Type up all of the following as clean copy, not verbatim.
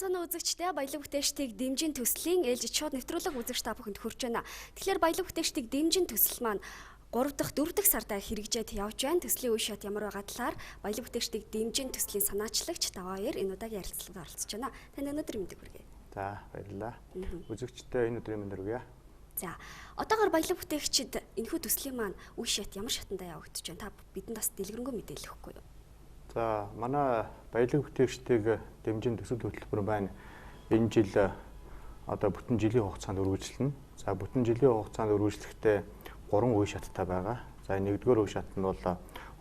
Байцааны үзэгчдээ баялаг бүтээчдийг дэмжин төслийн ээлжид шууд нэвтрүүлэг үзэгч та бүхэнд хүрч байна. Тэгэхээр баялаг бүтээчдийг дэмжин төсөл маань 3 дахь 4 дахь сарда хэрэгжээд явж байна. Төслийн үе шат ямар байгаа талаар баялаг бүтээчдийг дэмжин төслийн санаачлагч Даваа хоёр энэ удаагийн ярилцлагад оролцож байна. Танд өнөөдөр мэдээг хүргэе. За баярлалаа. Үзэгчдээ энэ өдрийн мэнд хүргэе. За одоогоор баялаг бүтээгчид энэхүү төслийн маань үе шат ямар шатандаа явагдаж байна? Та бидэнд бас дэлгэрэнгүй мэдээлэл өгөхгүй юу? За манай баялаг бүтээгчдийг дэмжин төсөл хөтөлбөр байна. Энэ жил одоо бүтэн жилийн хугацаанд үргэлжлэнэ. За бүтэн жилийн хугацаанд үргэлжлэхдээ 3 үе шаттай байгаа. За нэгдүгээр үе шат нь бол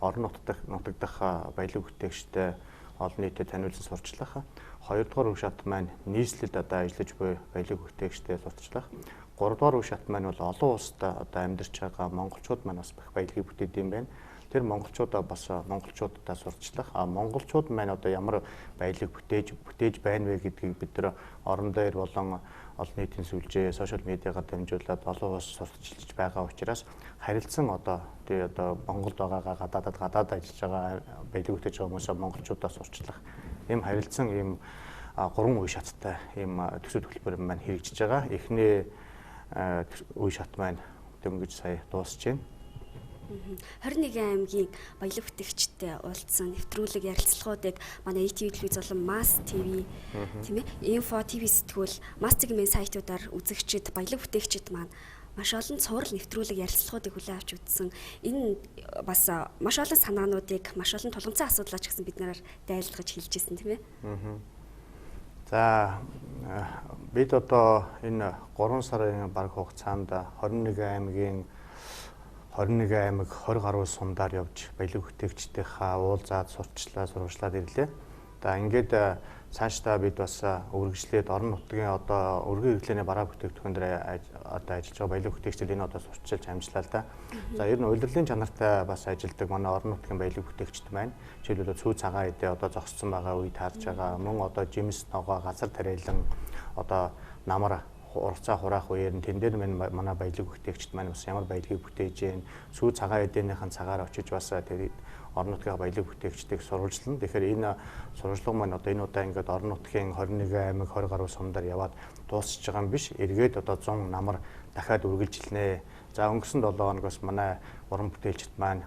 орон нутгадах баялаг бүтээгчтэй олон нийтэд таниулсан сурчлах. Хоёрдугаар үе шат маань нийслэлд одоо ажиллаж буй баялаг бүтээгчтэй сурчлах. Гуравдугаар үе шат маань бол олон улсад одоо амьдарч байгаа монголчууд маань бас баялагийг бүтээдэг юм байна. Тэр монголчуудаа бас монголчуудаа сурчлах. Монголчууд маань одоо ямар баялаг бүтээж байна вэ гэдгийг бид нар орон дээр болон олон нийтийн сүлжээ, сошиал медиагаар дамжуулаад олон улс сурталчилж байгаа учраас харилцан одоо Монголд байгаа гадаад ажиллаж байгаа баялаг бүтээж байгаа хүмүүсээ монголчуудаа сурчлах. Ийм харилцан ийм 3 үе шаттай ийм төсөл хөтөлбөр маань хэрэгжиж байгаа. Эхний үе шат маань дөнгөж сая дуусж байна. 21 аймгийн баялаг бүтээгчтэй уулзсан нэвтрүүлэг ярилцлагуудыг манай ETV телевиз болон Mass TV тийм ээ Info TV сэтгүүл Mass TV-ийн сайтуудаар үзэгчид баялаг бүтээгчид маань маш олон цуврал нэвтрүүлэг ярилцлагуудыг хүлээн авч үзсэн. Энэ бас маш олон санаануудыг маш олон тулгымцсан асуудлаач гэсэн бид нараар дайлдгаж хэлж ирсэн тийм ээ. За бид одоо энэ 3 сарын баг хугацаанд 21 аймаг 20 гаруй сумдаар явж баялаг бүтээгчдийнхаа уулзаад сурвалжлаад ирлээ. За ингээд цаашдаа бид бас үргэлжлээд орон нутгийн одоо өргөн хэрэглээний бараа бүтээгдэхүүн дээр одоо ажиллаж байгаа баялаг бүтээгчдүүд энэ одоо сурчилж амжилтлаа л да. За ер нь улирлын чанартай бас ажилладаг манай орон нутгийн баялаг бүтээгчд маань жишээлбэл сүү цагаан эдээ одоо зогссон байгаа үе таарж байгаа мөн одоо жимс ногоо газар тариалан одоо намар урцаа хураах үеэр нь тэн дээр манай баялаг бүтээгчд маань бас ямар баялагийг бүтээж гэн сүү цагаан эдээнийхэн цагаар очиж бас тэр орон нутгийн баялаг бүтээгчдийг сурвалжлана. Тэгэхээр энэ сурвалжлага маань одоо энэ удаа ингээд орон нутгийн 21 аймаг 20 гаруй сумдаар яваад дуусч байгаа юм биш. Эргээд одоо 100 намар дахиад үргэлжилнэ. За өнгөрсөн 7 хоногоос манай уран бүтээлчд маань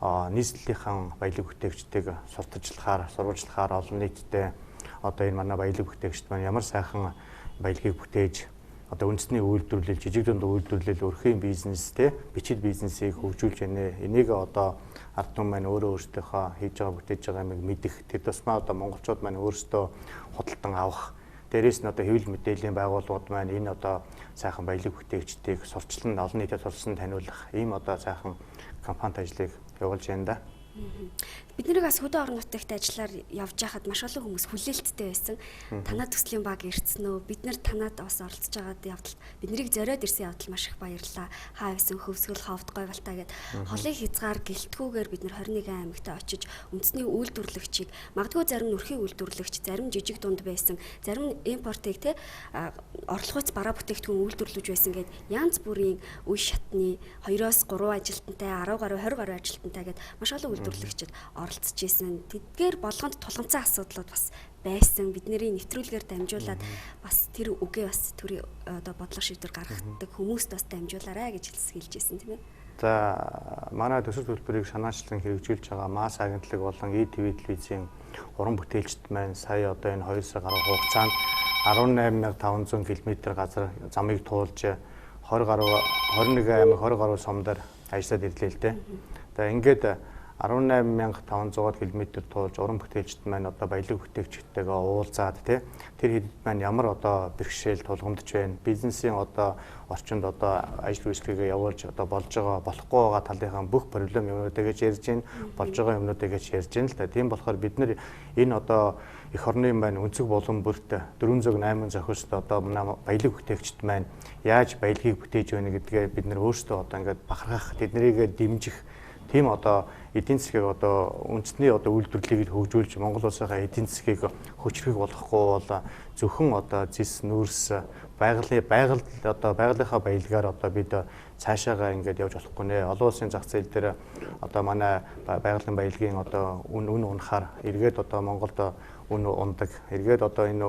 нийслэлийнхэн баялаг бүтээгчдийг сурвалжлахаар олон нийтэд одоо энэ манай баялаг бүтээгчд маань ямар сайхан баялагийг бүтээж одоо үндэсний үйлдвэрлэл, жижиг дунд үйлдвэрлэл, өрхийн бизнес бичил бизнесийг хөгжүүлж байна. Энийг одоо ард түмэн маань өөрсдийнхөө хийж байгаа бүтээж байгаа юмыг мэдэх. Тэр тусмаа одоо монголчууд маань өөрсдөө худалдан авах. Дээрээс нь одоо хэвлэл мэдээллийн байгууллагууд маань энэ одоо сайхан баялаг бүтээгчдийг сурчлан олон нийтэд сурсан таниулах ийм одоо сайхан кампанит ажлыг явуулж байна да. Бид нэрийг бас хөдөө орон нутагт ажиллаар явж байхад маш олон хүмүүс хүлээлттэй байсан. Танаа төслийн баг ирсэн үү? Бид нар танаад бас оролцож байгаад явдал бид нарыг зориод ирсэн явдал маш их баярлалаа. Хаа исэн хөвсгөл ховд гойвалтаа гэд холын хязгаар гэлтгүүгээр бид нар 21 аймагт очиж үндэсний үйлдвэрлэгчийг магадгүй зарим нөрхийн үйлдвэрлэгч, зарим жижиг дунд байсан, зарим импортыг орлогоц бараа бүтээгдэхүүн үйлдвэрлэж байсан гэд янз бүрийн үе шатны 2-3 ажилтнтай, 10 гаруй 20 гаруй ажилтнтай гэд маш олон үйлдвэрлэгчид оролцож исэн. Тэдгээр болгонд тулгамцсан асуудлууд бас байсан. Бидний нэвтрүүлгээр дамжуулаад бас тэр үгээ бас төрийн одоо бодлого шийдвэр гаргадаг хүмүүст бас дамжуулаарай гэж хэлж ирсэн тийм ээ. За манай төсөл хөтөлбөрийг санаачлан хэрэгжүүлж байгаа Mass агентлаг болон ETV телевизийн уран бүтээлчд маань сая одоо энэ 2 сар гаруй хугацаанд 18500 км газар замыг туулж 21 аймаг 20 гаруй сумдаар ажиллаад ирлээ л дээ. За ингээд 18500 км туулж уран бүтээлчд маань одоо баялаг бүтээгчдтэйгээ уулзаад тэр хэд маань ямар одоо бэрхшээл тулгамдж байна. Бизнесийн одоо орчинд одоо ажил үйлчлэгээ явуулж одоо болж байгаа болохгүй байгаа талынхаа бүх проблем юмнуудыг ярьж гин болж байгаа юмнуудыг ярьж гин л да. Тийм болохоор бид нар энэ одоо эх орны маань өнцөг булан бүрт 408 зохиолчд одоо манай баялаг бүтээгчд маань яаж баялагийг бүтээж байна гэдгээ бид нар өөрсдөө одоо ингээд бахархах, тэднийг дэмжих тийм одоо эдийн засгийг одоо үндэсний одоо үйлдвэрлэлийг хөгжүүлж Монгол улсынхаа эдийн засгийг хүчрэх болохгүй бол зөвхөн одоо зис нүүрс байгалийнхаа баялгаар одоо бид цаашаагаа ингээд явж болохгүй нэ. Олон улсын зах зээл дээр одоо манай байгалийн баялагын одоо үн унахаар эргээд одоо Монголд үн ундаг. Эргээд одоо энэ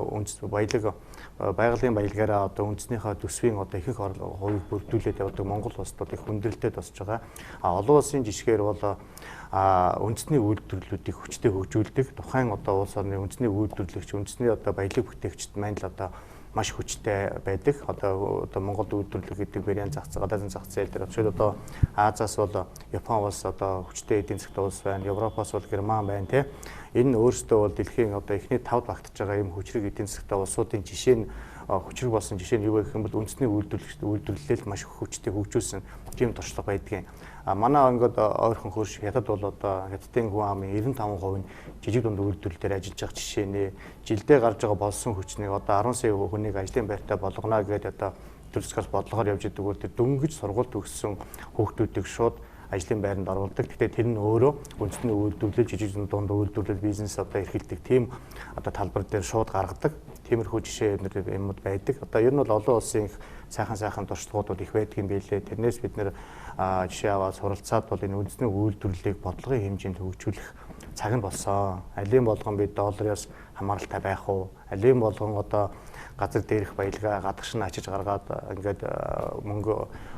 байгалийн баялагаараа одоо үндэснийхээ төсвийн одоо ихэнх хувийг бүрдүүлээд явдаг Монгол улсад их хүндрэлтэй тусч байгаа. Олон улсын жишгээр бол үндэсний үйлдвэрлэлүүдийг хүчтэй хөгжүүлдэг. Тухайн одоо улс орны үндэсний үйлдвэрлэгч, үндэсний одоо баялаг бүтээгчид маань л одоо маш хүчтэй байдаг. Одоо Монголд үйлдвэрлэх гэдэг бэрийн гадаадын зах зээл дээр очоод одоо Азиас бол Япон улс одоо хүчтэй эдийн засгт улс байна. Европоос бол Герман байна тий. Энэ өөрсдөө бол дэлхийн одоо эхний 5-д багтаж байгаа юм хүчрэг эдийн засгтай улсуудын жишээ нь хүчрэг болсон жишээ нь юу гэх юм бол үндэсний үйлдвэрлэлд маш хүчтэй хөгжүүлсэн тийм туршлага байдгийн. Манай ингээд ойрхон хөрш хятад бол одоо хятадын хүн амын 95% нь жижиг дунд үйлдвэрлэл дээр ажиллаж байгаа жишээ нэ. Жилдээ гарч байгаа болсон хүчнийг одоо 10 сая хүнийг ажлын байртаа болгоно гэдэг одоо төрөлсгөөс бодлогоор явж идэг бол дөнгөж сургууль төгссөн хүүхдүүдийг шууд ажлын байранд оруулдаг. Гэхдээ тэр нь өөрөө үндэсний үйлдвэрлэл, жижиг дунд үйлдвэрлэл бизнес одоо эрхэлдэг тийм одоо талбар дээр шууд гаргадаг. Тиймэрхүү жишээнүүд юмуд байдаг. Одоо ер нь бол олон улсын сайхан туршлагууд их байдгийн билээ. Тэрнээс бид нэр жишээ аваад суралцаад бол энэ үндэсний үйлдвэрлэлийг бодлогын хэмжээнд хөгжүүлэх цаг нь болсон. Алийн болгон бид доллароос хамааралтай байх уу? Алийн болгон одоо газар дээрх баялгаа гадагш нь ачиж гаргаад ингээд мөнгө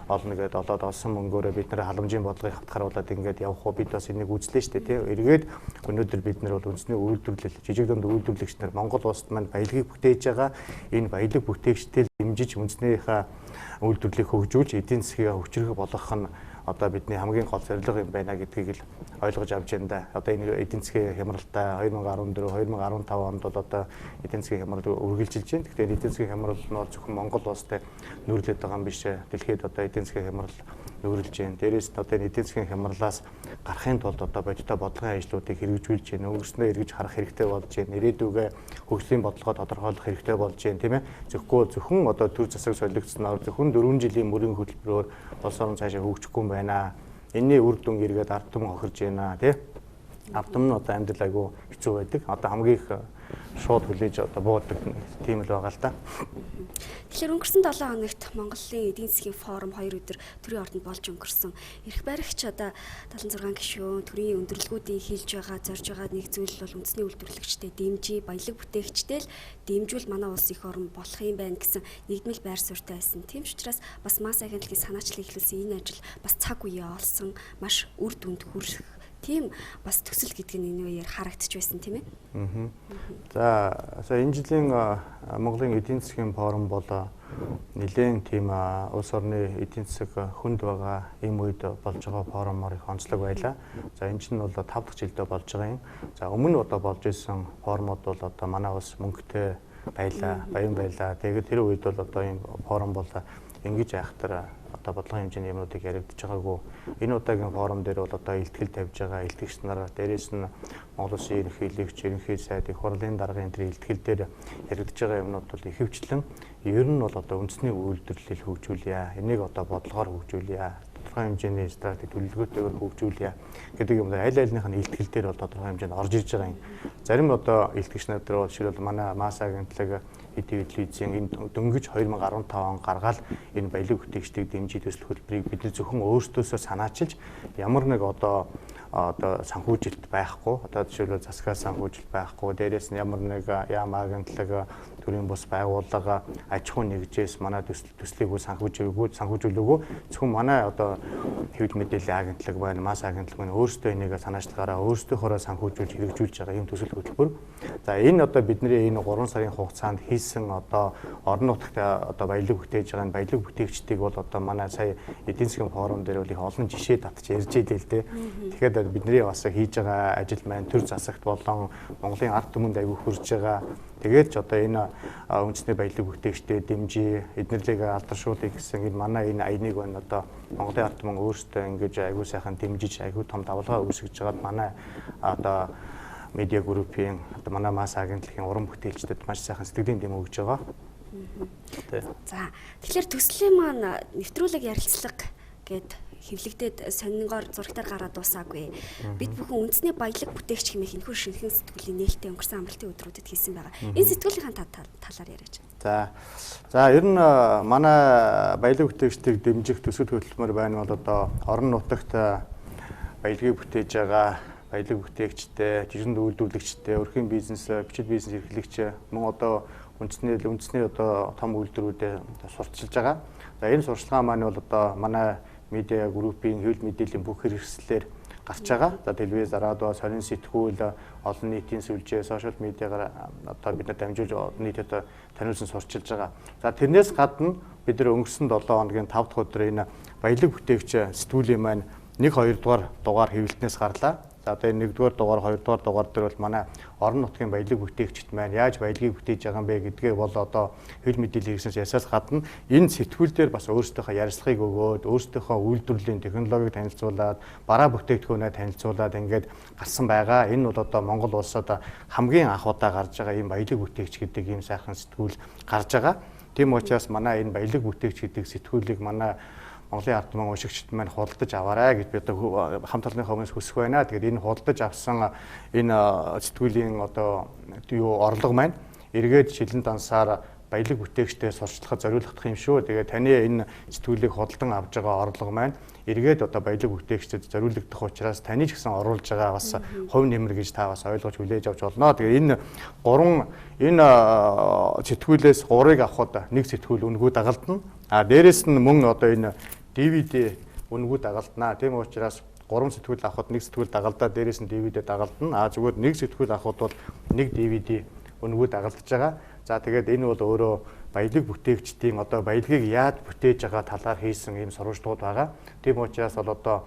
олно гэдэг олоод олсон мөнгөөрөө бид нэр халамжийн бодлогыг хавтгаруулад ингээд явах уу? Бид бас энийг үзлээ шүү дээ тий. Эргээд өнөөдөр бид нар бол үндэсний үйлдвэрлэл, жижиг дунд үйлдвэрлэгч нар Монгол улсад маань баялагийг бүтээж байгаа. Энэ баялаг бүтээгчдэл дэмжиж үндэснийхээ үйлдвэрлэлийг хөгжүүлж эдийн засгийг хүчрэх болгох нь одоо бидний хамгийн гол зорилго юм байна гэдгийг л ойлгож авч байна да. Одоо энэ эдийн засгийн хямралтай 2014 2015 онд бол одоо эдийн засгийн хямрал үргэлжилж байна. Тэгэхээр эдийн засгийн хямрал нь бол зөвхөн Монгол улстай нүүрлээд байгаа юм биш. Дэлхийд одоо эдийн засгийн хямрал нүүрлж байна. Дээрээс нь одоо эдийн засгийн хямралаас гарахын тулд одоо бодиттой бодлогын ажлуудыг хэрэгжүүлж байна. Өөрснөө эргэж харах хэрэгтэй болж байна. Ирээдүгээ хөгжлийн бодлогоо тодорхойлох хэрэгтэй болж байна, тийм ээ. Зөвхөн одоо төр засаг солигдсноор зөвхөн 4 жилийн мөрийн хөтөлбөрөөр улс орон цаашаа хөгжихгүй юм байна. Энэний үр дүн эргээд ард түмэн хохирж байна, тий. Ард түмэн одоо амьдрал айгүй хэцүү байдаг. Одоо хамгийн их шууд хүлээж одоо буудаг тийм л байгаа л да. Тэгэхээр өнгөрсөн 7 хоногт Монголын эдийн засгийн форум 2 өдөр төрийн ордонд болж өнгөрсөн. Эрх баригч одоо 76 гишүүн төрийн өндөрлгүүдийн хийлж байгаа, зорж байгаа нэг зүйл бол үндэсний үйлдвэрлэгчтэй дэмжиж, баялаг бүтээгчтэй л дэмжүүл манай улс их орн болох юм байна гэсэн нэгдмэл байр суурьтай байсан. Тийм ч учраас бас мас агентлагийн санаачлал эхлүүлсэн энэ ажил бас цаг үеэ олсон, маш үр дүнд хүрэх тийм бас төсөл гэдэг нь энэ үеэр харагдаж байсан тийм ээ. За энэ жилийн Монголын эдийн засгийн форум бол нэлээд тийм улс орны эдийн засаг хүнд байгаа ийм үед болж байгаа форумоор их онцлог байлаа. За энэ чинь бол 5 дахь жилдээ болж байгаа юм. За өмнө одоо болж исэн форумуд бол одоо манай улс мөнгөтэй байлаа, баян байлаа. Тэгээд тэр үед бол одоо ийм форум бол ингэж айхтар одоо бодлогын хэмжээний юмнуудыг яригдж байгаагүй. Энэ удаагийн форум дээр бол одоо илтгэл тавьж байгаа илтгэгч нар, дээрээс нь Монгол Улсын ерөнхийлөгч, ерөнхий сайд, их хурлын даргын энэ илтгэл дээр яригдж байгаа юмнууд бол ихэвчлэн ер нь бол одоо үндэсний үйлдвэрлэлийг хөгжүүлье. Энийг одоо бодлогоор хөгжүүлье. Тодорхой хэмжээний стратеги төлөвлөгөөтэйгээр хөгжүүлье гэдэг юм. Аль альнийх нь илтгэл дээр бол тодорхой хэмжээнд орж ирж байгаа юм. Зарим одоо илтгэгч нар дээр бол жишээлбэл манай мас агентлаг эдийн энэ дөнгөж 2015 он гаргаад энэ баялаг бүтээгчдийг дэмжиж төсөл хөтөлбөрийг бид зөвхөн өөрсдөөсөө санаачилж ямар нэг одоо санхүүжилт байхгүй, одоо жишээлбэл засгаар санхүүжилт байхгүй, дээрээс нь ямар нэг яам агентлаг төрийн бус байгууллага аж ахуй нэгжээс манай төслийг санхүүжүүлээгүй зөвхөн манай одоо хэвлэл мэдээллийн агентлаг байна, мас агентлаг байна, өөрсдөө энийг санаачлагаараа өөрсдийнхоороо санхүүжүүлж хэрэгжүүлж байгаа юм төсөл хөтөлбөр. За энэ одоо бидний энэ 3 сарын хугацаанд хийсэн одоо орон нутагт одоо баялаг бүтээж байгаа энэ баялаг бүтээгчдийг бол одоо манай сая эдийн засгийн форум дээр бол их олон жишээ татж ярьж ийлээ л дээ. Тэгэхээр бидний бас хийж байгаа ажил маань төр засагт болон Монголын ард түмэнд аягүй хүрж байгаа. Тэгээд ч одоо энэ үндэсний баялаг бүтээгчтэй дэмжиж эднэрлийг алдаршуулъя гэсэн энэ манай энэ аяныг байна одоо Монголын ард түмэн өөрсдөө ингэж аягүй сайхан дэмжиж аягүй том давлгаа үүсгэж байгаад манай одоо медиа группийн одоо манай мас агентлагийн уран бүтээлчдэд маш сайхан сэтгэлийн дэм өгж байгаа. За тэгэхээр төслийн маань нэвтрүүлэг ярилцлага гэд хэвлэгдээд сонингоор зурагтаар гараад дуусаагүй. Бид бүхэн үндэсний баялаг бүтээгч хэмээх энэхүү шинэхэн сэтгүүлийн нээлттэй өнгөрсөн амралтын өдрүүдэд хийсэн байгаа. Энэ сэтгүүлийнхаа талаар яриач. За ер нь манай баялаг бүтээгчдийг дэмжих төсөл хөтөлбөр байна бол одоо орон нутагт баялагыг бүтээж байгаа баялаг бүтээгчтэй, жижигэн үйлдвэрлэгчтэй, өрхийн бизнес, бичил бизнес эрхлэгч мөн одоо үндэсний одоо том үйлдвэрүүдэд сурталчилж байгаа. За энэ сурчлагаа маань бол одоо манай медиа группийн хэвлэл мэдээллийн бүх хэрэгслээр гарч байгаа. За телевиз, радио, сонин сэтгүүл, олон нийтийн сүлжээ, сошиал медиагаар одоо бид нар дамжуулж нийтэд таниулсан сурчилж байгаа. За тэрнээс гадна бид нар өнгөрсөн 7 хоногийн 5 дахь өдөр энэ баялаг бүтээгч сэтгүүлийн маань 1-2 дугаар дугаар хэвлэлтнээс гарлаа. За одоо энэ 1-р дугаар, 2-р дугаар дээр бол манай орон нутгийн баялаг бүтээгчид маань яаж баялагыг бүтээж байгаа юм бэ гэдгээ бол одоо хэвлэл мэдээллийн хэрэгснээс ясаас гадна энэ сэтгүүл дээр бас өөрсдийнхөө ярилцлагыг өгөөд, өөрсдийнхөө үйлдвэрлэлийн технологиг танилцуулаад, бараа бүтээгдэхүүнээ танилцуулаад ингээд гарсан байгаа. Энэ бол одоо Монгол улсад хамгийн анх удаа гарч байгаа ийм баялаг бүтээгч гэдэг ийм сайхан сэтгүүл гарч байгаа. Тийм учраас манай энэ баялаг бүтээгч гэдэг сэтгүүлийг манай Монголын ард түмэн уншигчид маань худалдаж аваарай гэж бид хамт олонны өмнөөс хүсэх байна. Тэгээд энэ худалдаж авсан энэ сэтгүүлийн одоо юу орлого маань эргээд шилэн дансаар баялаг бүтээгчтэй сурчлахад зориулагдах юм шүү. Тэгээд таны энэ сэтгүүлийг худалдан авж байгаа орлого маань эргээд одоо баялаг бүтээгчдэд зориулагдах учраас таны ч гэсэн оруулж байгаа бас хувь нэмэр гэж та бас ойлгож хүлээж авч болно. Тэгээд энэ сэтгүүлээс 3-ыг авахд нэг сэтгүүл үнэгүй дагалдана. Дээрэс нь мөн одоо энэ DVD үнэгүй дагалдана. Тийм учраас 3 сэтгүүл авахд нэг сэтгүүл дагалдаад дээрээс нь DVD дагалдана. Зүгээр нэг сэтгүүл авахд бол нэг DVD үнэгүй дагалдаж байгаа. За тэгээд энэ бол өөрөө баялаг бүтээгчдийн одоо баялагыг яаж бүтээж байгаа талаар хийсэн ийм сурвалжлууд байгаа. Тийм учраас бол одоо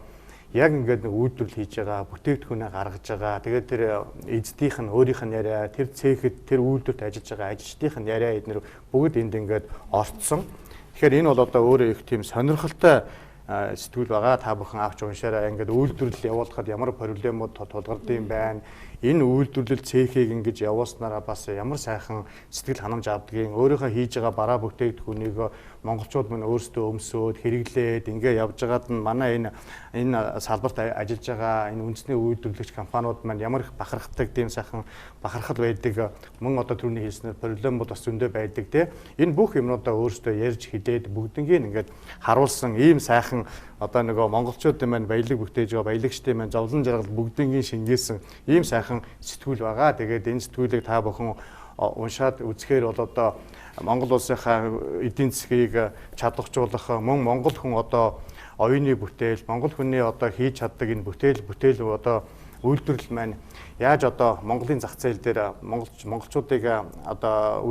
яг ингээд нэг үйлдвэрлэл хийж байгаа, бүтээгдэхүүнээ гаргаж байгаа. Тэгээд тэр эздийнх нь өөрийнх нь яриа, тэр цэхэд тэр үйлдвэрт ажиллаж байгаа ажилчдынх нь яриа эднэр бүгд энд ингээд орцсон. Тэгэхээр энэ бол одоо өөрөө их тийм сонирхолтой сэтгүүл байгаа. Та бүхэн авч уншаарай. Ингээд үйлдвэрлэл явуулахад ямар проблемууд тулгардаг юм байна. Энэ үйлдвэрлэл цехийг ингэж явуулснараа бас ямар сайхан сэтгэл ханамж авдгийг, өөрийнхөө хийж байгаа бараа бүтээгдэхүүнийг монголчууд мань өөрсдөө өмсөөд хэрэглээд ингээ явж байгаад нь манай энэ салбарт ажиллаж байгаа энэ үндэсний үйлдвэрлэгч компаниуд маань ямар их бахархдаг, тийм сайхан бахархал байдаг. Мөн одоо түрүүний хэлснээр проблемууд бас зөндөө байдаг тий. Энэ бүх юмнуудаа өөрсдөө ярьж хэлээд бүгднийг ингээд харуулсан ийм сайхан одоо нөгөө монголчуудын маань баялаг бүтээж байгаа баялагчдын маань зовлон жаргал бүгднийг шингээсэн ийм сайхан сэтгүүл байгаа. Тэгээд энэ сэтгүүлийг та бүхэн уншаад үзэхээр бол одоо Монгол улсынхаа эдийн засгийг чадваржуулах мөн монгол хүн одоо оюуны бүтээл, монгол хүний одоо хийж чаддаг энэ бүтээл одоо үйлдвэрлэл маань яаж одоо Монголын зах зээл дээр монголчуудыг одоо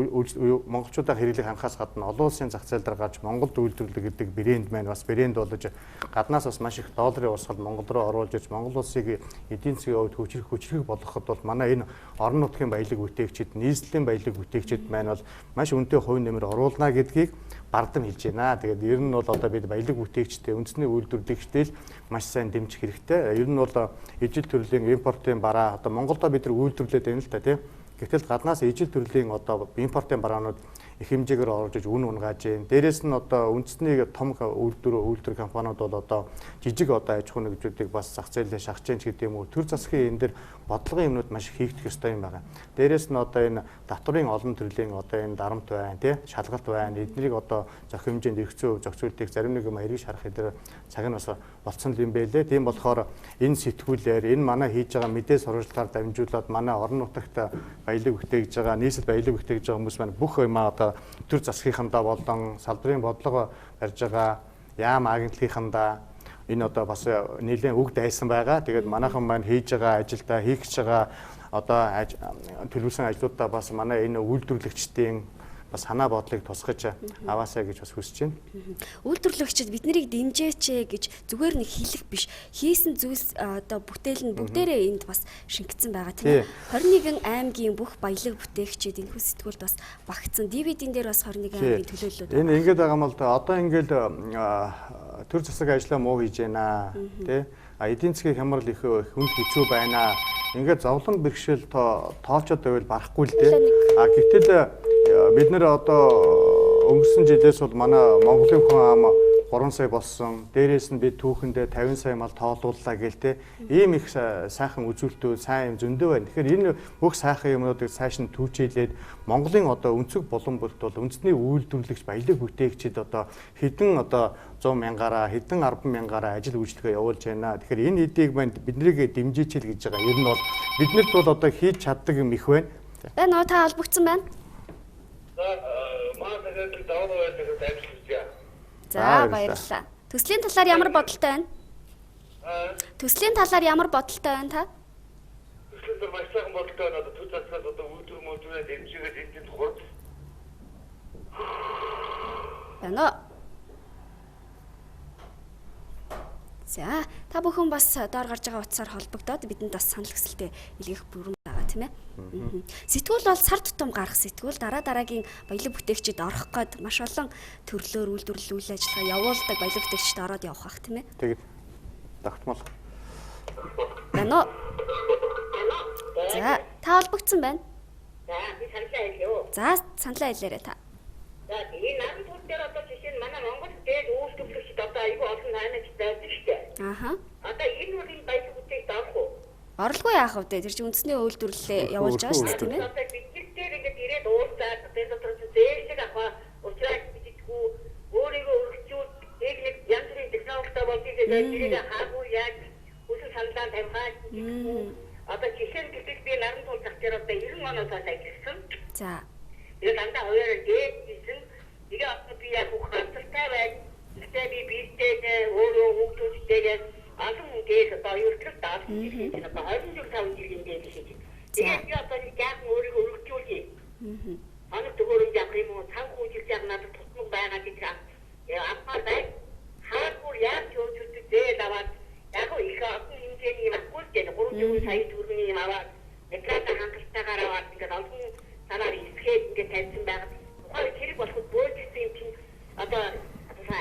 монголчуудаа хэрэглэх хангахаас гадна олон улсын зах зээл дээр гарч Монголд үйлдвэрлэл гэдэг брэнд маань бас брэнд болж гаднаас бас маш их долларын урсгал Монгол руу оруулж иж Монгол улсыг эдийн засгийн хувьд хүчрэх болгоход бол манай энэ орон нутгийн баялаг бүтээгчид, нийслэлийн баялаг бүтээгчид маань бол маш өндөр хувь нэмэр оруулна гэдгийг бардам хэлж байна. Тэгээд ер нь бол одоо бид баялаг бүтээгчтэй, үндэсний үйлдвэрлэгчтэй маш сайн дэмжих хэрэгтэй. Ер нь бол ижил төрлийн импортын бараа одоо Монголдо бид нар үйлдвэрлээд байна л та тийм. Гэтэл гаднаас ижил төрлийн одоо импортын бараанууд их хэмжээгээр оруулж иж үн унгааж байна. Дээрээс нь одоо үндэсний том үйлдвэр компаниуд бол одоо жижиг одоо аж ахуй нэгжүүдийг бас зах зээлээ шахаж чинь гэдэг юм уу. Төр засгийн энэ дэр бодлогын юмнууд маш их хийгдэх ёстой юм байна. Дээрээс нь одоо энэ татврын олон төрлийн одоо энэ дарамт байна тий, шалгалт байна. Эднийг одоо зохио хэмжээнд эрхцүү зохицуултыг зарим нэг юм эргэж харах хэдэр цаг нь бас болцсон юм байлээ. Тийм болохоор энэ сэтгүүлээр энэ манай хийж байгаа мэдээ сурвалжлагаар дамжуулаад манай орон нутагт баялаг бүтээгж байгаа, нийслэл баялаг бүтээгж байгаа хүмүүс маань бүх юм одоо төр засгийнхандаа болон салбарын бодлого барьж байгаа яам агентлагийнхандаа энэ одоо бас нэлээд үг дайсан байгаа. Тэгээд манайхан маань хийж байгаа ажилдаа хийх гэж байгаа одоо төлөвлөсөн ажлуудаа бас манай энэ үйлдвэрлэгчдийн бас санаа бодлыг тусгаж аваасаа гэж бас хүсэж байна. Үйлдвэрлэгчид бид нарыг дэмжээч гэж зүгээр нэг хэлэх биш. Хийсэн зүйлс одоо бүтээл нь бүгдээрээ энд бас шингэсэн байгаа тийм ээ. 21 аймгийн бүх баялаг бүтээгчид энэ хүү сэтгүүлд бас багтсан. DVD-н дээр бас 21 аймгийн төлөөллүүд. Энэ ингэж байгаа юм бол одоо ингээл төр засаг ажиллаа муу хийж байна тий. Эдийн засгийн хямрал их хүнд хэцүү байна. Ингээд зовлон бэрхшээл тоолцоод байвал барахгүй л дээ. Гэтэл бид нэр одоо өнгөрсөн жилээс бол манай Монголын хүн ам 3 сая болсон. Дээрээс нь би түүхэндээ 50 сая мал тоолууллаа гэлтэй. Ийм их сайхан үзүүлэлтүүд, сайн юм зөндөө байна. Тэгэхээр энэ бүх сайхан юмнуудыг цааш нь түүчээлээд Монголын одоо өнцөг булан бүрт бол үндэсний үйлдвэрлэгч баялаг бүтээгчид одоо хэдэн одоо 100 мянгаараа хэдэн 10 мянгаараа ажил үйлчлэгээ явуулж байна. Тэгэхээр энэ эдийг маань биднийг дэмжиж хэл гэж байгаа. Ер нь бол биднэрт бол одоо хийж чаддаг юм их байна. Байна уу, та холбогдсон байна? මාතකට дауруулдаг ажиллаж. За баярлалаа. Төслийн талаар ямар бодолтой байна? Төслийн талаар ямар бодолтой байна та? Төслийн маш сайхан бодолтой байна. Төс засгаас одоо үйлдвэр мөдөрөө дэмжигээ энд хурд. Байна уу? За, та бүхэн бас доор гарч байгаа утсаар холбогдоод бидэнд бас санал хүсэлтэд илгээх бүрэн байгаа тийм ээ. Сэтгүүл бол сар тутам гарах сэтгүүл, дараагийн баялаг бүтээгчид орох гээд маш олон төрлөөр үйлдвэрлэл үйл ажиллагаа явуулдаг баялаг бүтээгчид ороод явах бах тийм ээ. Тэгээд тогтмол. Байна уу? За, та холбогдсон байна. За, би саналаа хэлье. За, саналаа хэлээрэй та. За, энэ наран тул дээр одоо жишээ нь манай Монгол дээд үйлдвэрлэгчид одоо айгүй олон хайнаж байдаг шүү дээ. Ааха. Одоо энэ үеийн баялаг бүтээгт орох уу? Орлого яах вэ? Тэр чинь үндэсний үйлдвэрлэлээ явуулж байгаа шүү дээ тийм ээ. Одоо бидний дээр ингээд ирээд уулзаад одоо энэ дотор зээлшиг авах учраас бидгүү өөрийгөө өргөжүүл техник янз бүрийн технологитой болдгийг тэгээд хаагүй яг үсэн саналаа тавихаа. Одоо жишээ нь гэдэг би наран тул зах дээр одоо 90 оноос ажилласан. За. Энэ дандаа хоёроо дээд гэсэн нэг одоо би яг ухаантай байж гэхдээ би бэлдээд өөрөө хөгжүүлдэг алан дээд одоо ерөнхийдөө даалт хийх одоо 20 жил 5 жилийн дээд хийж. Тэгээд би одоо яг өөрийгөө өргөжүүлье. Анх төгөөрөнд яг юм уу санхүү жил яг надад тусмаг байгаа гэж ампаар бай. Хаагүй яг өөрчлөлт дээд аваад яг их олон хэмжээний юм аггүй дээ 3 сая төгрөгийн юм аваад нэгэд хангалтайгаар аваад ингээд олон санаар ихгээд ингээд тавьсан байгаа. Ухаан хэрэг болоход бөөжсөн юм чинь одоо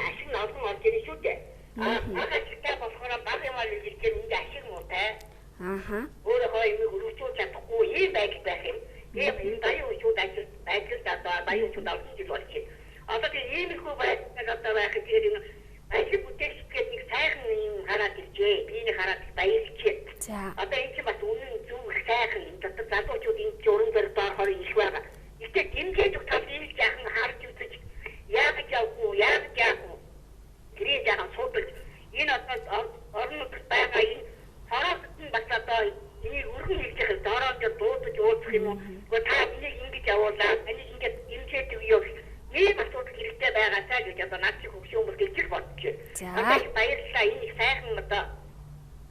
ашиг нь олон орж ирэх шүү дээ. Ахаа болохоор баг юм аа хэлж ингээд ашиг муутай. Ааха. Өөрөө юм өргөжүүлж чадахгүй ийм байх юм. Энэ баян үчүүд ажил одоо баян үчүүд олон жил болж байна. Одоо тийм ийм их байх одоо байх тийм энэ ажил бүтээгчгээд нэг сайхан юм хараад иржээ. Би нэг хараад баярлжээ. За. Одоо энэ чинь бас үнэн зөв их сайхан юм. Одоо залуучууд энэ журам дээр доорхоор их байгаа. Ихтэй дэмжиж тал ийм яахан харж үзэж яаж яах вэ? Гэрээ жаахан суудаг. Энэ одоо орон нутгад байгаа энэ хороолт нь бас одоо энийг өргөн хийж байгаа доороод дуудаж уулзах юм уу? Гэхдээ та энийг ингэж явуулаа. Энийг ингэж дэмжиж өгөө. Ийм асуудал хэрэгтэй байгаа цаа гэж одоо наад чи хөгшин өмөр гэж бодчих. Одоо баярлалаа энэ их сайхан одоо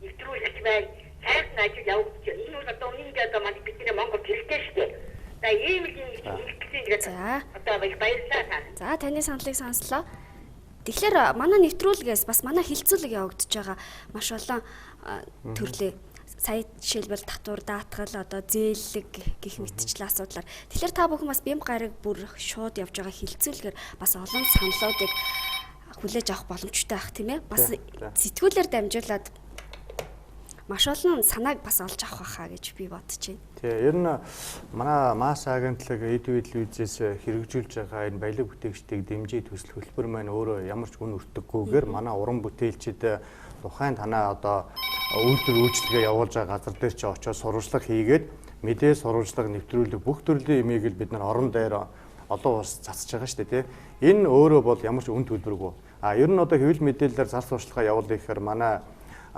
нэвтрүүлэгч бай. Сайхан ажил явуулж байна. Энэ бол одоо үнэндээ одоо манай бидний Монгол хэрэгтэй шүү дээ. За ийм л юм хэлсэн гэдэг. Одоо баярлалаа. За таны саналыг сонслоо. Тэгэхээр манай нэвтрүүлгээс бас манай хилцүүлэг явагдаж байгаа маш олон төрлийн сая жишээлбэл татвар даатгал одоо зээлэг гэх мэтчлэн асуудлаар. Тэгэхээр та бүхэн бас бям гараг бүр шууд явж байгаа хилцүүлгээр бас олон саналуудыг хүлээж авах боломжтой байх тийм ээ. Бас сэтгүүлээр дамжуулаад маш олон санааг бас олж авах байхаа гэж би бодож байна. Тэгээ ер нь манай масс агентлаг эдвэдл үзээс хэрэгжүүлж байгаа энэ баялаг бүтээгчдийг дэмжиж төсөл хөтөлбөр маань өөрөө ямар ч үн өртөггүйгээр манай уран бүтээлчид тухайн танаа одоо үйлдвэр үйлчлэгээ явуулж байгаа газар дээр чи очиж сурвалжлага хийгээд мэдээ сурвалжлага нэвтрүүлэг бүх төрлийн имийг л бид нар орон дээр олон улс цацж байгаа шүү дээ тийм. Энэ өөрөө бол ямар ч үн төлбөргүй. Ер нь одоо хэвлэл мэдээлэлээр зар сурталчилгаа явуулах гэхээр манай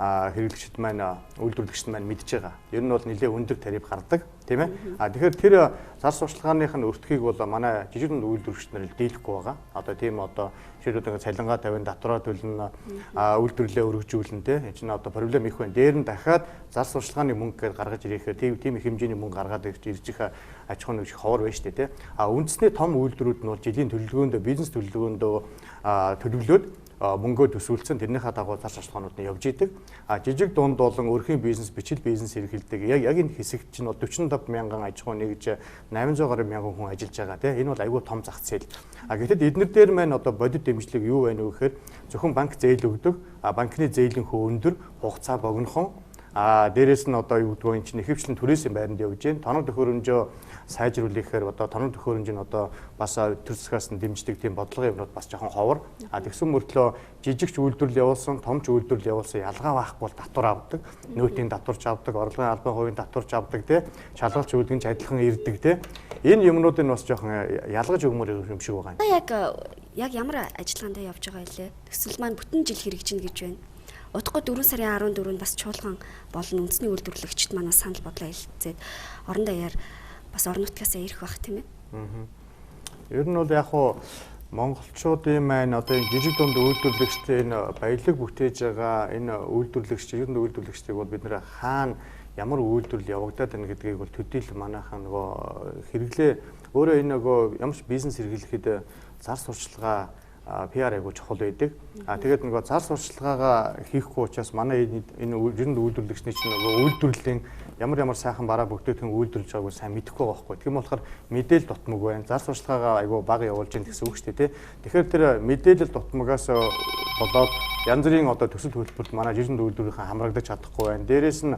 хэрэглэгчид маань үйлдвэрлэгчид маань мэдж байгаа. Ер нь бол нэлээд өндөр тариф гардаг, тийм ээ. Тэгэхээр тэр зар сурталчилгааных нь өртгийг бол манай жижиг дунд үйлдвэрлэгчид нар дийлэхгүй байгаа. Одоо тийм одоо жишээлбэл ингээд цалингаа тавин татвараа төлнө, үйлдвэрлэлээ өргөжүүлнэ, тийм. Энэ чинь одоо проблем их байна. Дээр нь дахиад зар сурталчилгааны мөнгө гаргаж ирэхээр тийм их хэмжээний мөнгө гаргаад ирж их аж ахуйн нэг ховор байна шүү дээ, тийм. Үндэсний том үйлдвэрүүд нь бол жилийн төлөвлөгөөндөө бизнес төлөвлөгөөндөө төлөвлөөд мөнгөө төсвөлцөн тэрнийхээ дагуу зар сурталчилгаанууд нь явж идэг. Жижиг дунд болон өрхийн бизнес, бичил бизнес эрхэлдэг. Яг энэ хэсэгт чинь 45 мянган аж ахуй нэгж 800 гаруй мянган хүн ажиллаж байгаа тийм. Энэ бол айгүй том зах зээл. Гэтэл эднэр дээр маань одоо бодит дэмжлэг юу байна вэ гэхээр зөвхөн банк зээл өгдөг. Банкны зээлийн хөө өндөр, хугацаа богинохон. Дээрээс нь одоо юу гэдгийг энэ чинь ихэвчлэн түрээсийн байранд явж байна. Тоног төхөөрөмжөө сайжруулахаар одоо тоног төхөөрөмж нь одоо бас төр засгаас нь дэмждэг тийм бодлогын юмнууд бас жоохон ховор. Тэгсэн мөртлөө жижигч үйлдвэрлэл явуулсан, томч үйлдвэрлэл явуулсан ялгаа байхгүй бол татвар авдаг. Нөөтийн татварч авдаг, орлогын албан хувийн татварч авдаг тий. Шалгалч үйлдвэрч адилхан ирдэг тий. Энэ юмнуудыг бас жоохон ялгаж өгмөр юм шиг байгаа. Яг ямар ажиллагаанд явж байгаа илээ? Төсөл маань бүтэн жил хэрэгжинэ гэж байна. Удахгүй 4 сарын 14-нд бас чуулган болон үндэсний үйлдвэрлэгчид маань санал бодлоо хэлцээд орон даяар бас орон нутгаас ирэх байх тийм ээ. Ер нь бол яг хуу монголчуудын маань одоо энэ жижиг дунд үйлдвэрлэгчтэй энэ баялаг бүтээж байгаа энэ жижиг дунд үйлдвэрлэгчдийг бол бид нэр хаана ямар үйлдвэрлэл явагдаад байна гэдгийг бол төдийл манайхан нөгөө хэрэглээ өөрөө энэ нөгөө ямар ч бизнес эрхлэхэд зар сурчлагаа PR айгуу чухал байдаг. Тэгээд нөгөө зар сурчлагаагаа хийхгүй учраас манай энэ жижиг үйлдвэрлэгчний чинь нөгөө үйлдвэрлэлийн ямар сайхан бараа бүтээгдэхүүн үйлдвэрлэж байгааг сайн мэдэхгүй байхгүй. Тийм болохоор мэдээлэл дутмаг байна. Зар сурчлагаагаа айгуу бага явуулж ийн гэсэн үг шүү дээ, тий. Тэгэхээр тэр мэдээлэл дутмагаас болоод янз бүрийн одоо төсөл хөтөлбөрт манай жижиг үйлдвэрийн хамрагдаж чадахгүй байна. Дээрээс нь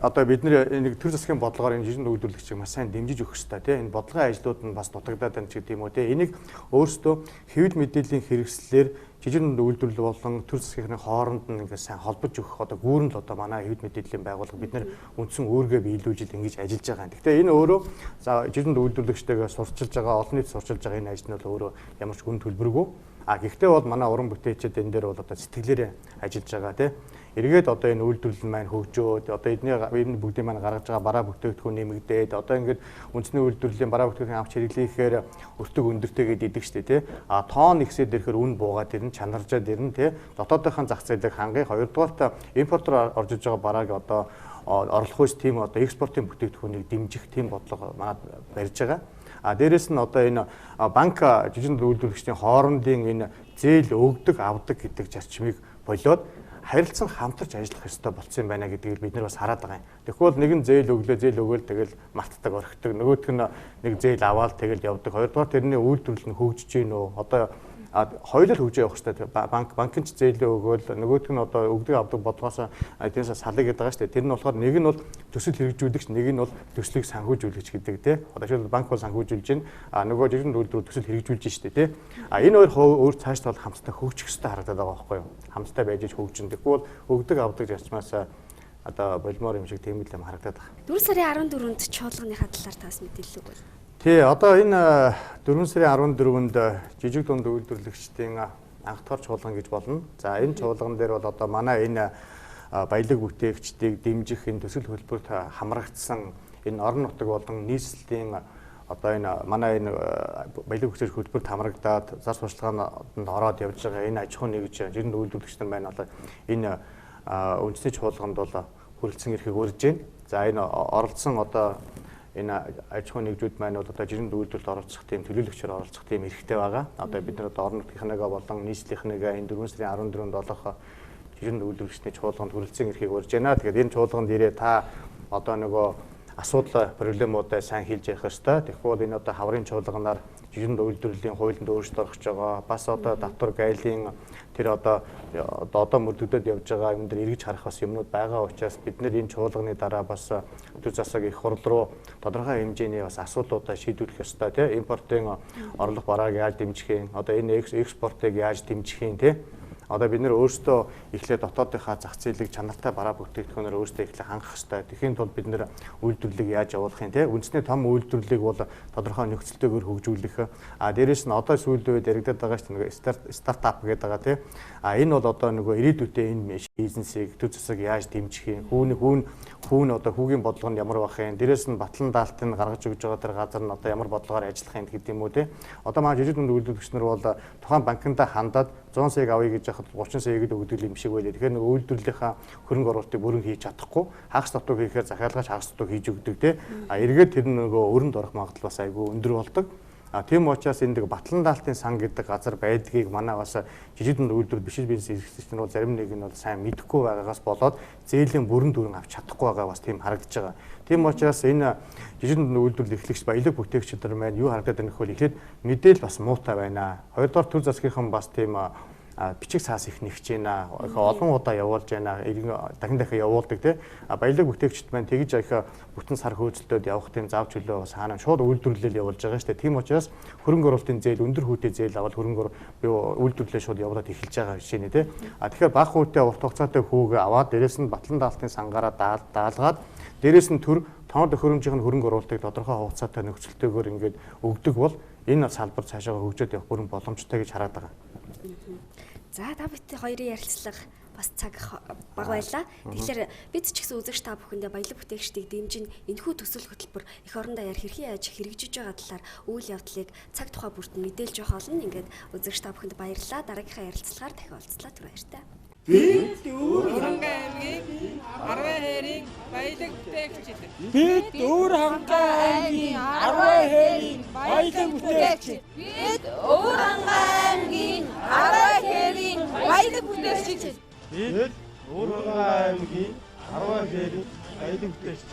одоо бид нэг төр засгийн бодлогоор энэ жижиг үйлдвэрлэгчийг маш сайн дэмжиж өгөх хэрэгтэй тийм энэ бодлогын ажлууд нь бас дутагдаад байна ч гэдэг юм уу тийм энийг өөрсдөө хэвлэл мэдээллийн хэрэгслээр жижиг үйлдвэрлэл болон төр засгийн хооронд нь ингээд сайн холбож өгөх одоо гүүрэн л одоо манай хэвлэл мэдээллийн байгууллага бид нар үндсэн өөргөө биелүүлж ингэж ажиллаж байгаа юм. Гэхдээ энэ өөрөө за жижиг үйлдвэрлэгчтэйгээ сурчилж байгаа олон нийт сурчилж байгаа энэ ажил нь бол өөрөө ямар ч гүн төлбөргүй. Гэхдээ бол манай уран бүтээлчид энэ дээр бол одоо сэтгэлээрээ ажиллаж байгаа тийм эргээд одоо энэ үйлдвэрлэл маань хөгжөөд одоо эдний бүгдийн маань гаргаж байгаа бараа бүтээгдэхүүн нэмэгдээд одоо ингээд үндэсний үйлдвэрлэлийн бараа бүтээгдэхүүн авч хэрэглэхээр өртөг өндөртэйгээд идэг штэ тий. Тоон ихсээд ирэхээр үн буугаад ирнэ, чанаржаад ирнэ тий. Дотоодынхаа зах зээлийг хангах, хоёрдугаарт импортоор орж иж байгаа барааг одоо орлох үс тийм одоо экспортын бүтээгдэхүүнийг дэмжих тийм бодлого манад барьж байгаа. Дээрэс нь одоо энэ банк жижиг үйлдвэрлэгчдийн хоорондын энэ зээл өгдөг, авдаг гэдэг зарчмыг болоод харилцан хамтарч ажиллах ёстой болсон юм байна гэдгийг бид нар бас хараад байгаа юм. Тэгэхгүй нэг нь зээл өгөөл тэгэл мартдаг орхидог. Нөгөөх нь нэг зээл аваад тэгэл явдаг. Хоёрдугаар тэрний үйлдвэрлэл нь хөгжиж гин үү? Одоо хоёулаа хөгжиж явах хэрэгтэй. Банкын ч зээлээ өгөөл нөгөөх нь одоо өгдөг авдаг бодлогоос эднээс салъя гэдэг байгаа шүү дээ. Тэр нь болохоор нэг нь бол төсөл хэрэгжүүлэгч, нэг нь бол төслийг санхүүжүүлэгч гэдэг тий. Одоо жишээлбэл банк бол санхүүжүүлж байна. Нөгөө жижиг үйлдвэр төсөл хэрэгжүүлж штэ тий. Энэ хоёр өөр цаашдаа бол хамтдаа хөгжих хэрэгтэй харагдаад байгаа байхгүй юу? Хамтдаа байж хөгжин. Тэгэхгүй бол өгдөг авдаг зарчмаас одоо болмоор юм шиг тийм л юм харагдаад байгаа. 4 сарын 14-нд чуулганыхаа талаар таас мэдээлэл өгвөл. Тий, одоо энэ 4 сарын 14-нд жижиг дунд үйлдвэрлэгчдийн анх дахь чуулган гэж болно. За энэ чуулган дээр бол одоо манай энэ баялаг бүтээгчдийг дэмжих энэ төсөл хөтөлбөрт хамрагдсан энэ орон нутаг болон нийслэлийн одоо энэ манай энэ баялаг бүтээгч хөтөлбөрт хамрагдаад зар сурчлаганд ороод явж байгаа энэ аж ахуй нэгж жижиг дунд үйлдвэрлэгчдэр байна. Одоо энэ үндэсний чуулганд бол хүрэлцэн ирэхийг урьж байна. За энэ оролцсон одоо энэ аж ахуй нэгжүүд маань бол одоо жирийн үйлдвэрлэлд оролцох тийм төлөөлөгчөөр оролцох тийм эрхтэй байгаа. Одоо бид нар одоо орон нутгийнхныгаа болон нийслэлийнхныгаа энэ 4 сарын 14-нд болох жирийн үйлдвэрлэгчний чуулганд хүрэлцэн ирэхийг урьж байна. Тэгэхээр энэ чуулганд ирээ та одоо нөгөө асуудал проблемуудаа сайн хэлж явах ёстой. Тэгэхгүй бол энэ одоо хаврын чуулганаар жирийн үйлдвэрлэлийн хуулинд өөрчлөлт орох гэж байгаа. Бас одоо татвар гайлын тэр одоо мөрдөгдөд явж байгаа юм дээр эргэж харах бас юмнууд байгаа учраас бид нэр энэ чуулганы дараа бас төр засаг их хурл руу тодорхой хэмжээний бас асуудлуудаа шийдвэрлэх ёстой тийм импортын орлого барааг яаж дэмжих юм одоо энэ экспортыг яаж дэмжих юм тийм одоо бид нэр өөрсдөө эхлээд дотоодынхаа зах зээлийг чанартай бараа бүтээгдэхүүнээр өөрсдөө эхлээ хангах ёстой. Тэгэхийн тулд бид нэр үйлдвэрлэлийг яаж явуулах юм те үндэсний том үйлдвэрлэлийг бол тодорхой нөхцөлтэйгээр хөгжүүлэх. Дээрээс нь одоо сүүлийн үед яригдаад байгаа чинь нэг стартап гэдэг байгаа те. Энэ бол одоо нөгөө ирээдүйдээ энэ бизнесийг төр засаг яаж дэмжих юм хүүн одоо хүүгийн бодлого нь ямар байх юм. Дээрээс нь батлан даалтыг гаргаж өгж байгаа тэр газар нь одоо ямар бодлогоор ажиллах юм гэдэг юм уу те. Одоо маань жижиг дунд үйлдвэрлэгч нар бол тухайн банкнда хандаад 100 сая авъя гэж яхад 30 саяг л өгдөг юм шиг байлээ. Тэгэхээр нэг үйлдвэрлэлийнхаа хөрөнгө оруулалтыг бүрэн хийж чадахгүй хагас дутуу хийхээр захиалгач хагас дутуу хийж өгдөг те. Эргээд тэр нөгөө өрөнд орох магадлал бас айгүй өндөр болдог. Тийм учраас энэ батлан даалтын сан гэдэг газар байдгийг манай бас жижиг дунд үйлдвэрлэл биш бизнес эрхлэгч нар бол зарим нэг нь бол сайн мэдэхгүй байгаагаас болоод зээлийн бүрэн дүрэн авч чадахгүй байгаа бас тийм харагдаж байгаа. Тийм учраас энэ жижиг дунд үйлдвэрлэл эрхлэгч баялаг бүтээгчид нар маань юу харагдаад байна гэвэл эхлээд мэдээл бас муутай байна. Хоёрдугаар төр засгийнхан бас тийм бичиг цаас их нэгж байна. Их олон удаа явуулж байна. Дахин дахин явуулдаг тий. Баялаг бүтээгчд маань тэгж их бүтэн сар хөөцөлтөд явахтын зав чөлөө саана шууд үйлдвэрлэл явуулж байгаа шүү дээ. Тийм учраас хөрөнгө оруулалтын зээл өндөр хүүтэй зээл аваад үйлдвэрлэлээ шууд явуулаад эхэлж байгаа жишээ нэ тий. Тэгэхээр бага хүүтэй урт хугацаатай хүүгээ аваад дээрэс нь батлан даалтын сангаараа даалгаад дээрэс нь төр тоног төхөөрөмжийн хөрөнгө оруулалтыг тодорхой хугацаатай нөхцөлтэйгээр ингээд өгдөг бол энэ салбар цаашаа хөгжөөд явах бүрэн боломжтой гэж хараад байгаа. За та бүхэн хоёрын ярилцлага бас цаг бага байлаа. Тэгэхээр бид ч гэсэн үзэгч та бүхэндээ баялаг бүтээгчдийг дэмжин энэхүү төсөл хөтөлбөр эх орондоо хэрхэн яаж хэрэгжиж байгаа талаар үйл явдлыг цаг тухай бүрт нь мэдээлж явах болно. Ингээд үзэгч та бүхэнд баярлалаа. Дараагийнхаа ярилцлагаар дахин уулзлаа. Түр баяртай. Бид Өвөрхангай аймгийн 10 хэрийн баялаг бүтээгчид. Бид Өвөрхангай аймгийн 10 хэрийн баялаг бүтээгчид. Бид Өвөрхангай аймгийн 10 хэрийн баялаг бүтээгчид. Бид Өвөрхангай аймгийн 10 хэрийн баялаг бүтээгчид.